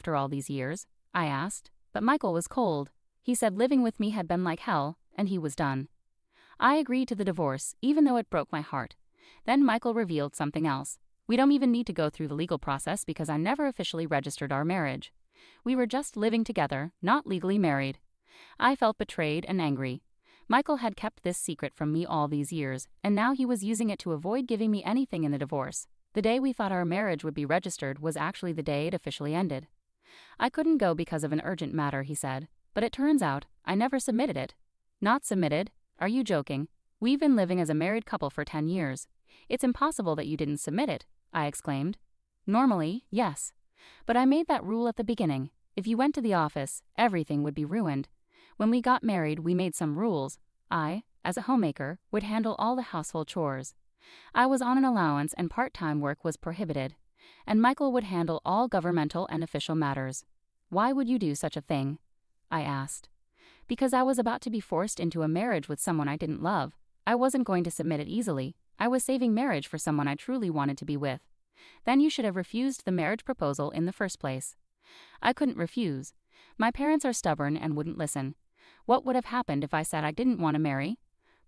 after all these years?" I asked. But Michael was cold. He said living with me had been like hell, and he was done. I agreed to the divorce, even though it broke my heart. Then Michael revealed something else. We don't even need to go through the legal process because I never officially registered our marriage. We were just living together, not legally married. I felt betrayed and angry. Michael had kept this secret from me all these years, and now he was using it to avoid giving me anything in the divorce. The day we thought our marriage would be registered was actually the day it officially ended. "I couldn't go because of an urgent matter," he said, "but it turns out I never submitted it." "Not submitted? Are you joking? We've been living as a married couple for 10 years. It's impossible that you didn't submit it," I exclaimed. "Normally, yes. But I made that rule at the beginning. If you went to the office, everything would be ruined. When we got married, we made some rules. I, as a homemaker, would handle all the household chores. I was on an allowance and part-time work was prohibited. And Michael would handle all governmental and official matters." "Why would you do such a thing?" I asked. "Because I was about to be forced into a marriage with someone I didn't love. I wasn't going to submit it easily. I was saving marriage for someone I truly wanted to be with." "Then you should have refused the marriage proposal in the first place." "I couldn't refuse. My parents are stubborn and wouldn't listen. What would have happened if I said I didn't want to marry?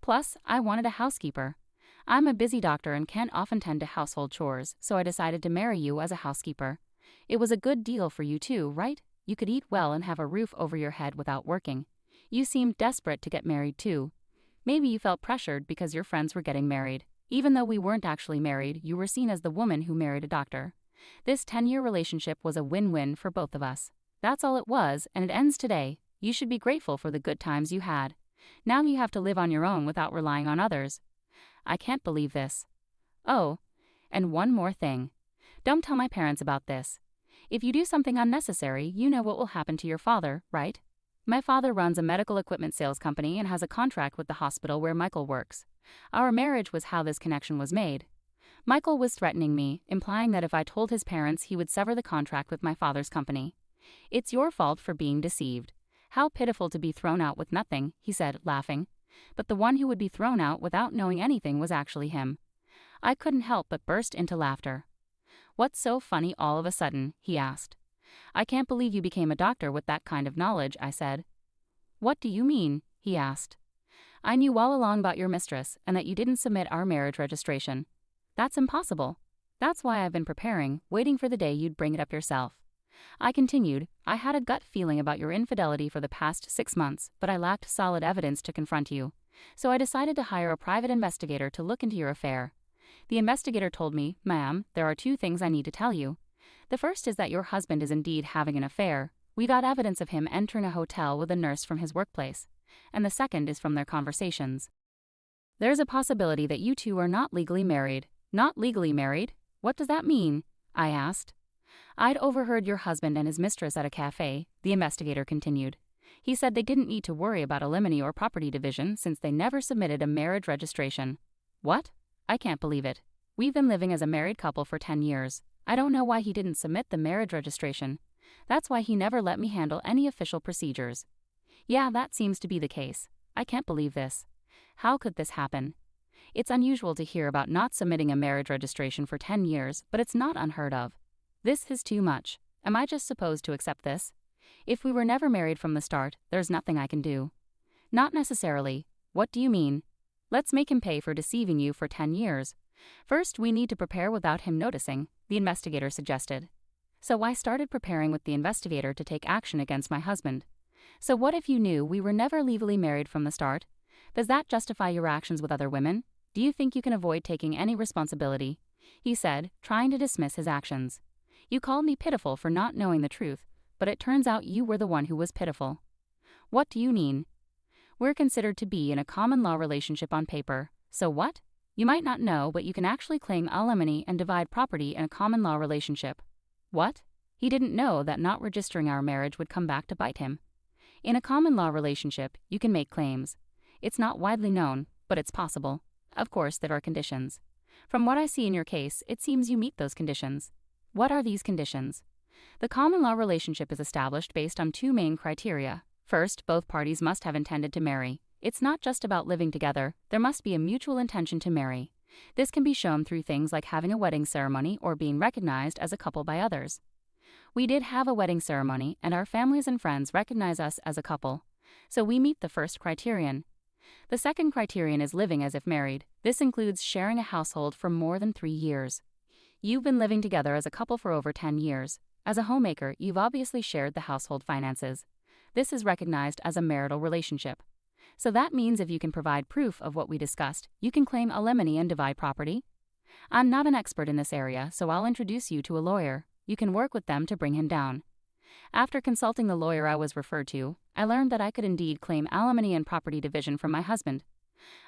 Plus, I wanted a housekeeper. I'm a busy doctor and can't often tend to household chores, so I decided to marry you as a housekeeper. It was a good deal for you too, right? You could eat well and have a roof over your head without working. You seemed desperate to get married too. Maybe you felt pressured because your friends were getting married. Even though we weren't actually married, you were seen as the woman who married a doctor. This 10-year relationship was a win-win for both of us. That's all it was, and it ends today. You should be grateful for the good times you had. Now you have to live on your own without relying on others." I can't believe this. "Oh, and one more thing. Don't tell my parents about this. If you do something unnecessary, you know what will happen to your father, right? My father runs a medical equipment sales company and has a contract with the hospital where Michael works. Our marriage was how this connection was made. Michael was threatening me, implying that if I told his parents, he would sever the contract with my father's company. It's your fault for being deceived. How pitiful to be thrown out with nothing," he said, laughing. But the one who would be thrown out without knowing anything was actually him. I couldn't help but burst into laughter. "What's so funny all of a sudden?" he asked. "I can't believe you became a doctor with that kind of knowledge," I said. "What do you mean?" he asked. "I knew all along about your mistress and that you didn't submit our marriage registration." "That's impossible. That's why I've been preparing, waiting for the day you'd bring it up yourself." I continued, "I had a gut feeling about your infidelity for the past 6 months, but I lacked solid evidence to confront you. So I decided to hire a private investigator to look into your affair. The investigator told me, 'Ma'am, there are 2 things I need to tell you. The first is that your husband is indeed having an affair. We got evidence of him entering a hotel with a nurse from his workplace. And the second is from their conversations. There's a possibility that you two are not legally married." "Not legally married? What does that mean?" I asked. "I'd overheard your husband and his mistress at a cafe," the investigator continued. "He said they didn't need to worry about alimony or property division since they never submitted a marriage registration." "What? I can't believe it. We've been living as a married couple for 10 years. I don't know why he didn't submit the marriage registration. That's why he never let me handle any official procedures." "Yeah, that seems to be the case. I can't believe this. How could this happen? It's unusual to hear about not submitting a marriage registration for 10 years, but it's not unheard of. This is too much. Am I just supposed to accept this? If we were never married from the start, there's nothing I can do." "Not necessarily. What do you mean?" "Let's make him pay for deceiving you for 10 years. First, we need to prepare without him noticing," the investigator suggested. So I started preparing with the investigator to take action against my husband. "So what if you knew we were never legally married from the start? Does that justify your actions with other women? Do you think you can avoid taking any responsibility?" he said, trying to dismiss his actions. "You called me pitiful for not knowing the truth, but it turns out you were the one who was pitiful." "What do you mean?" "We're considered to be in a common law relationship on paper." "So what?" "You might not know, but you can actually claim alimony and divide property in a common law relationship." "What?" He didn't know that not registering our marriage would come back to bite him. "In a common law relationship, you can make claims. It's not widely known, but it's possible. Of course, there are conditions. From what I see in your case, it seems you meet those conditions." "What are these conditions?" "The common law relationship is established based on 2 main criteria. First, both parties must have intended to marry. It's not just about living together, there must be a mutual intention to marry. This can be shown through things like having a wedding ceremony or being recognized as a couple by others." We did have a wedding ceremony, and our families and friends recognize us as a couple. So we meet the first criterion. The second criterion is living as if married. This includes sharing a household for more than 3 years. You've been living together as a couple for over 10 years. As a homemaker, you've obviously shared the household finances. This is recognized as a marital relationship. So that means if you can provide proof of what we discussed, you can claim alimony and divide property. I'm not an expert in this area, so I'll introduce you to a lawyer. You can work with them to bring him down. After consulting the lawyer I was referred to, I learned that I could indeed claim alimony and property division from my husband.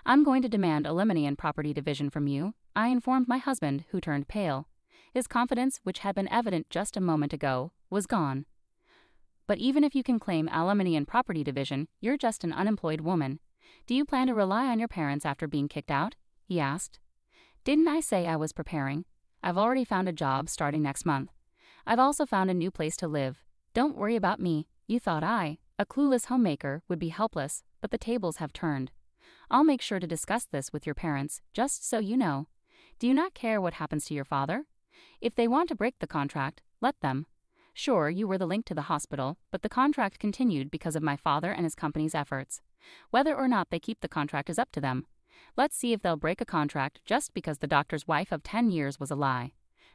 I'm going to demand alimony and property division from you, I informed my husband, who turned pale. His confidence, which had been evident just a moment ago, was gone. But even if you can claim alimony and property division, you're just an unemployed woman. Do you plan to rely on your parents after being kicked out? He asked. Didn't I say I was preparing? I've already found a job starting next month. I've also found a new place to live. Don't worry about me. You thought I, a clueless homemaker, would be helpless, but the tables have turned. I'll make sure to discuss this with your parents, just so you know. Do you not care what happens to your father? If they want to break the contract, let them. Sure, you were the link to the hospital, but the contract continued because of my father and his company's efforts. Whether or not they keep the contract is up to them. Let's see if they'll break a contract just because the doctor's wife of 10 years was a lie.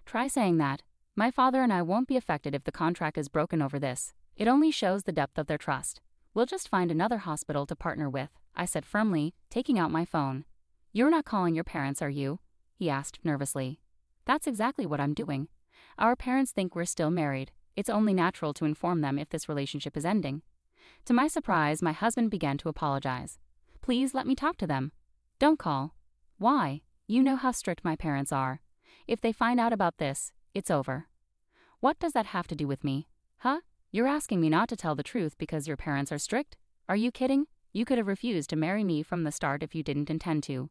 Try saying that. My father and I won't be affected if the contract is broken over this. It only shows the depth of their trust. We'll just find another hospital to partner with, I said firmly, taking out my phone. You're not calling your parents, are you? He asked nervously. That's exactly what I'm doing. Our parents think we're still married. It's only natural to inform them if this relationship is ending. To my surprise, my husband began to apologize. Please let me talk to them. Don't call. Why? You know how strict my parents are. If they find out about this, it's over. What does that have to do with me? Huh? You're asking me not to tell the truth because your parents are strict? Are you kidding? You could have refused to marry me from the start if you didn't intend to.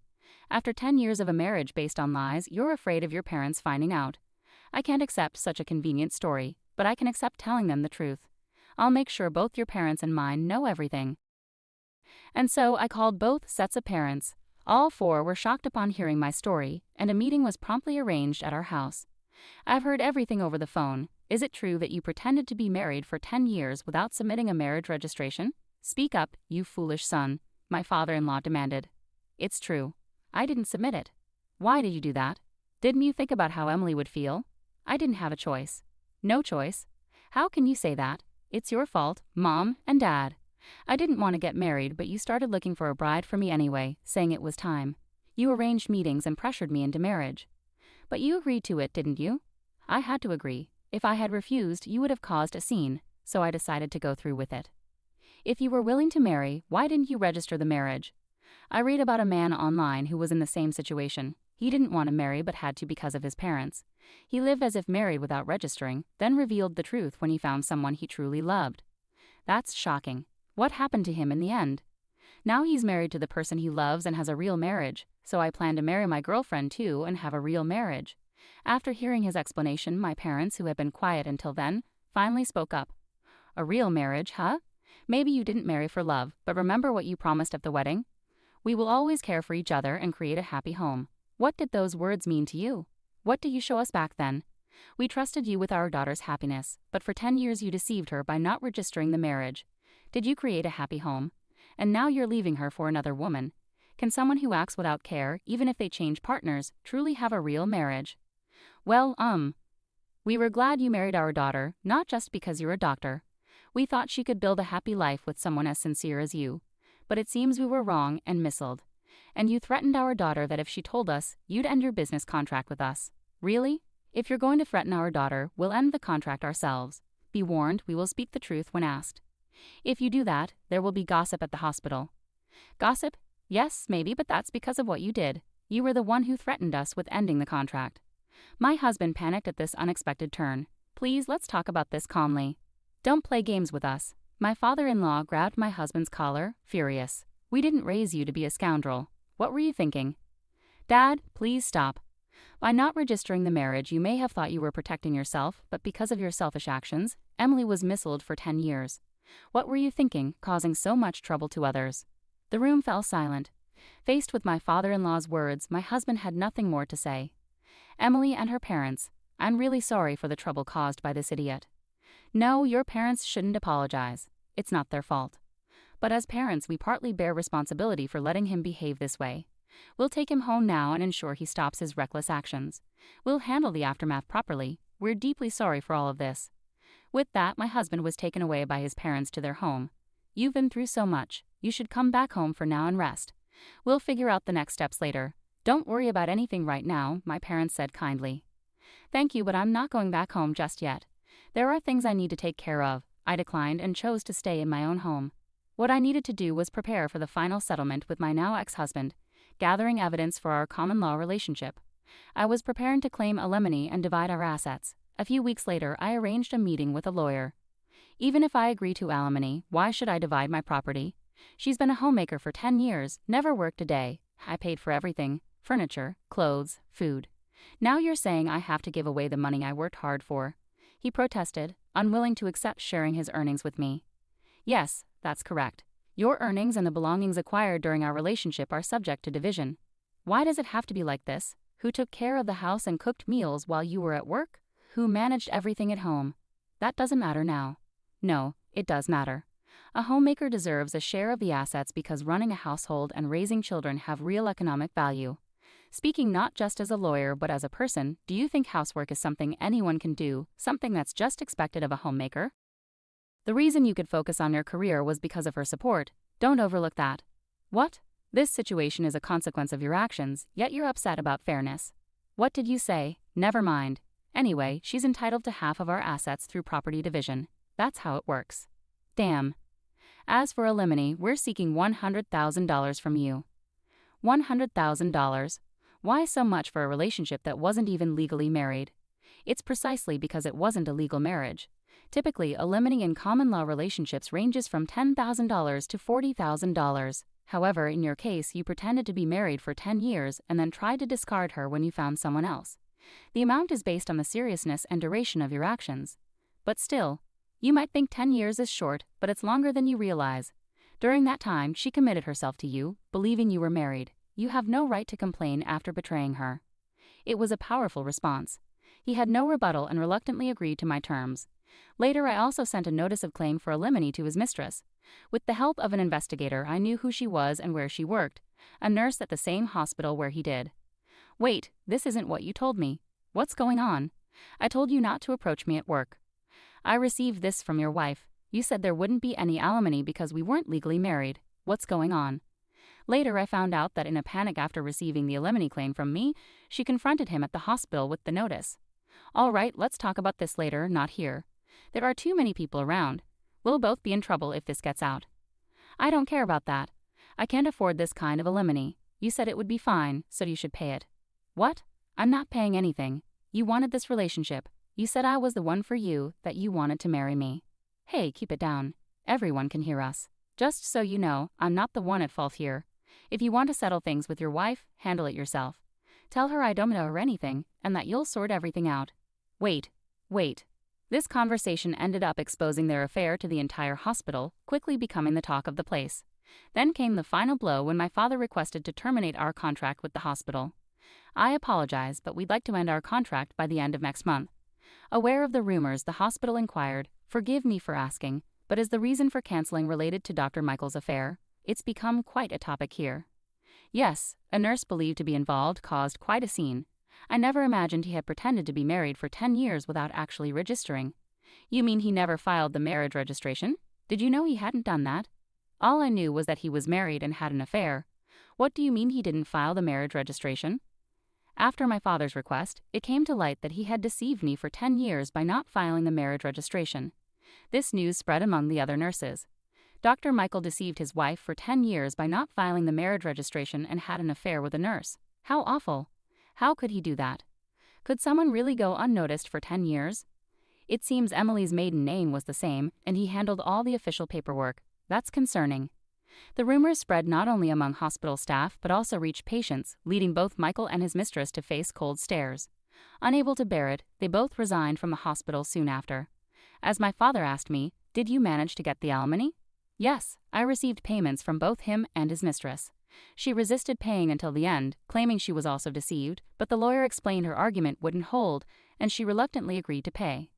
After 10 years of a marriage based on lies, you're afraid of your parents finding out. I can't accept such a convenient story, but I can accept telling them the truth. I'll make sure both your parents and mine know everything. And so I called both sets of parents. All 4 were shocked upon hearing my story, and a meeting was promptly arranged at our house. I've heard everything over the phone. Is it true that you pretended to be married for 10 years without submitting a marriage registration? Speak up, you foolish son, my father-in-law demanded. It's true. I didn't submit it. Why did you do that? Didn't you think about how Emily would feel? I didn't have a choice. No choice? How can you say that? It's your fault, Mom and Dad. I didn't want to get married, but you started looking for a bride for me anyway, saying it was time. You arranged meetings and pressured me into marriage. But you agreed to it, didn't you? I had to agree. If I had refused, you would have caused a scene, so I decided to go through with it. If you were willing to marry, why didn't you register the marriage? I read about a man online who was in the same situation. He didn't want to marry but had to because of his parents. He lived as if married without registering, then revealed the truth when he found someone he truly loved. That's shocking. What happened to him in the end? Now he's married to the person he loves and has a real marriage, so I plan to marry my girlfriend too and have a real marriage. After hearing his explanation, my parents, who had been quiet until then, finally spoke up. A real marriage, huh? Maybe you didn't marry for love, but remember what you promised at the wedding? We will always care for each other and create a happy home. What did those words mean to you? What did you show us back then? We trusted you with our daughter's happiness, but for 10 years you deceived her by not registering the marriage. Did you create a happy home? And now you're leaving her for another woman. Can someone who acts without care, even if they change partners, truly have a real marriage? Well, we were glad you married our daughter, not just because you're a doctor. We thought she could build a happy life with someone as sincere as you. But it seems we were wrong and missled. And you threatened our daughter that if she told us, you'd end your business contract with us. Really? If you're going to threaten our daughter, we'll end the contract ourselves. Be warned, we will speak the truth when asked. If you do that, there will be gossip at the hospital. Gossip? Yes, maybe, but that's because of what you did. You were the one who threatened us with ending the contract. My husband panicked at this unexpected turn. Please, let's talk about this calmly. Don't play games with us. My father-in-law grabbed my husband's collar, furious. We didn't raise you to be a scoundrel. What were you thinking? Dad, please stop. By not registering the marriage, you may have thought you were protecting yourself, but because of your selfish actions, Emily was missiled for 10 years. What were you thinking, causing so much trouble to others? The room fell silent. Faced with my father-in-law's words, my husband had nothing more to say. Emily and her parents, I'm really sorry for the trouble caused by this idiot. No, your parents shouldn't apologize. It's not their fault. But as parents, we partly bear responsibility for letting him behave this way. We'll take him home now and ensure he stops his reckless actions. We'll handle the aftermath properly. We're deeply sorry for all of this. With that, my husband was taken away by his parents to their home. You've been through so much. You should come back home for now and rest. We'll figure out the next steps later. Don't worry about anything right now, my parents said kindly. Thank you, but I'm not going back home just yet. There are things I need to take care of. I declined and chose to stay in my own home. What I needed to do was prepare for the final settlement with my now ex-husband, gathering evidence for our common law relationship. I was preparing to claim alimony and divide our assets. A few weeks later, I arranged a meeting with a lawyer. Even if I agree to alimony, why should I divide my property? She's been a homemaker for 10 years, never worked a day. I paid for everything: furniture, clothes, food. Now you're saying I have to give away the money I worked hard for. He protested, unwilling to accept sharing his earnings with me. Yes, that's correct. Your earnings and the belongings acquired during our relationship are subject to division. Why does it have to be like this? Who took care of the house and cooked meals while you were at work? Who managed everything at home? That doesn't matter now. No, it does matter. A homemaker deserves a share of the assets because running a household and raising children have real economic value. Speaking not just as a lawyer but as a person, do you think housework is something anyone can do, something that's just expected of a homemaker? The reason you could focus on your career was because of her support. Don't overlook that. What? This situation is a consequence of your actions, yet you're upset about fairness. What did you say? Never mind. Anyway, she's entitled to half of our assets through property division. That's how it works. Damn. As for alimony, we're seeking $100,000 from you. $100,000? Why so much for a relationship that wasn't even legally married? It's precisely because it wasn't a legal marriage. Typically, alimony in common law relationships ranges from $10,000 to $40,000. However, in your case, you pretended to be married for 10 years and then tried to discard her when you found someone else. The amount is based on the seriousness and duration of your actions. But still, you might think 10 years is short, but it's longer than you realize. During that time, she committed herself to you, believing you were married. You have no right to complain after betraying her. It was a powerful response. He had no rebuttal and reluctantly agreed to my terms. Later, I also sent a notice of claim for alimony to his mistress. With the help of an investigator, I knew who she was and where she worked, a nurse at the same hospital where he did. Wait, this isn't what you told me. What's going on? I told you not to approach me at work. I received this from your wife. You said there wouldn't be any alimony because we weren't legally married. What's going on? Later, I found out that in a panic after receiving the alimony claim from me, she confronted him at the hospital with the notice. All right, let's talk about this later, not here. There are too many people around. We'll both be in trouble if this gets out. I don't care about that. I can't afford this kind of alimony. You said it would be fine, so you should pay it. What? I'm not paying anything. You wanted this relationship. You said I was the one for you, that you wanted to marry me. Hey, keep it down. Everyone can hear us. Just so you know, I'm not the one at fault here. If you want to settle things with your wife, handle it yourself. Tell her I don't know her anything, and that you'll sort everything out. Wait. This conversation ended up exposing their affair to the entire hospital, quickly becoming the talk of the place. Then came the final blow when my father requested to terminate our contract with the hospital. I apologize, but we'd like to end our contract by the end of next month. Aware of the rumors, the hospital inquired, "Forgive me for asking, but is the reason for canceling related to Dr. Michael's affair? It's become quite a topic here." Yes, a nurse believed to be involved caused quite a scene. I never imagined he had pretended to be married for 10 years without actually registering. You mean he never filed the marriage registration? Did you know he hadn't done that? All I knew was that he was married and had an affair. What do you mean he didn't file the marriage registration? After my father's request, it came to light that he had deceived me for 10 years by not filing the marriage registration. This news spread among the other nurses. Dr. Michael deceived his wife for 10 years by not filing the marriage registration and had an affair with a nurse. How awful. How could he do that? Could someone really go unnoticed for 10 years? It seems Emily's maiden name was the same, and he handled all the official paperwork. That's concerning. The rumors spread not only among hospital staff but also reached patients, leading both Michael and his mistress to face cold stares. Unable to bear it, they both resigned from the hospital soon after. As my father asked me, "Did you manage to get the alimony?" Yes, I received payments from both him and his mistress. She resisted paying until the end, claiming she was also deceived, but the lawyer explained her argument wouldn't hold, and she reluctantly agreed to pay.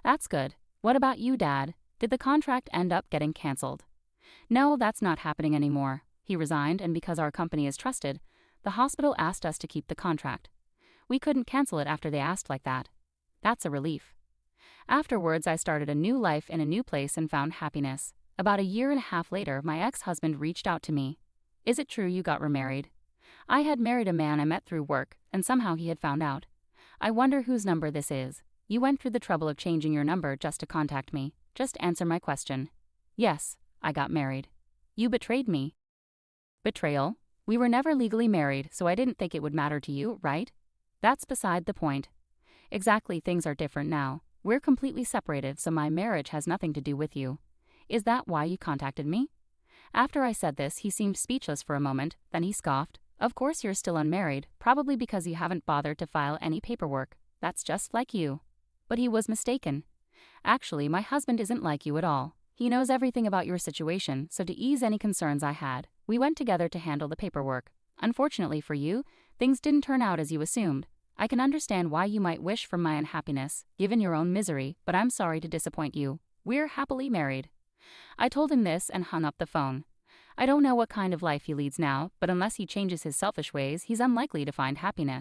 That's good. What about you, Dad? Did the contract end up getting cancelled? No, that's not happening anymore. He resigned, and because our company is trusted, the hospital asked us to keep the contract. We couldn't cancel it after they asked like that. That's a relief. Afterwards, I started a new life in a new place and found happiness. About a year and a half later, my ex-husband reached out to me. Is it true you got remarried? I had married a man I met through work, and somehow he had found out. I wonder whose number this is. You went through the trouble of changing your number just to contact me. Just answer my question. Yes, I got married. You betrayed me. Betrayal? We were never legally married, so I didn't think it would matter to you, right? That's beside the point. Exactly, things are different now. We're completely separated, so my marriage has nothing to do with you. Is that why you contacted me? After I said this, he seemed speechless for a moment, then he scoffed. Of course you're still unmarried, probably because you haven't bothered to file any paperwork. That's just like you. But he was mistaken. Actually, my husband isn't like you at all. He knows everything about your situation, so to ease any concerns I had, we went together to handle the paperwork. Unfortunately for you, things didn't turn out as you assumed. I can understand why you might wish for my unhappiness, given your own misery, but I'm sorry to disappoint you. We're happily married. I told him this and hung up the phone. I don't know what kind of life he leads now, but unless he changes his selfish ways, he's unlikely to find happiness.